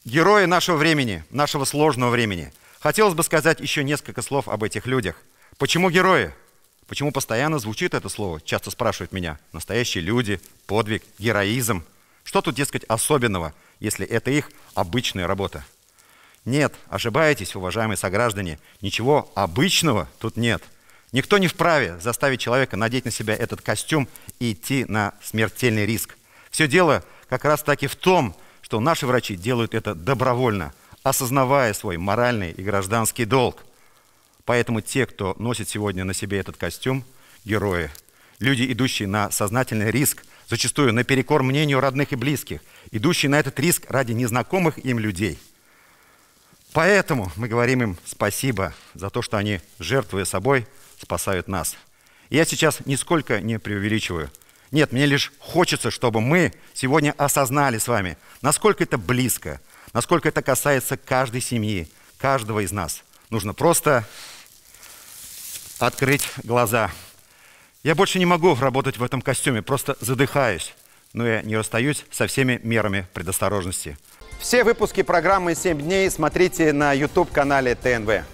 Герои нашего времени, нашего сложного времени. Хотелось бы сказать еще несколько слов об этих людях. Почему герои? Почему постоянно звучит это слово? Часто спрашивают меня. Настоящие люди, подвиг, героизм. Что тут, дескать, особенного, если это их обычная работа? Нет, ошибаетесь, уважаемые сограждане. Ничего обычного тут нет. Никто не вправе заставить человека надеть на себя этот костюм и идти на смертельный риск. Все дело как раз таки в том, что наши врачи делают это добровольно, осознавая свой моральный и гражданский долг. Поэтому те, кто носит сегодня на себе этот костюм, герои. Люди, идущие на сознательный риск, зачастую наперекор мнению родных и близких, идущие на этот риск ради незнакомых им людей. Поэтому мы говорим им спасибо за то, что они, жертвуя собой, спасают нас. И я сейчас нисколько не преувеличиваю. Нет, мне лишь хочется, чтобы мы сегодня осознали с вами, насколько это близко, насколько это касается каждой семьи, каждого из нас. Нужно просто открыть глаза. Я больше не могу работать в этом костюме, просто задыхаюсь, но я не расстаюсь со всеми мерами предосторожности. Все выпуски программы «7 дней» смотрите на YouTube-канале ТНВ.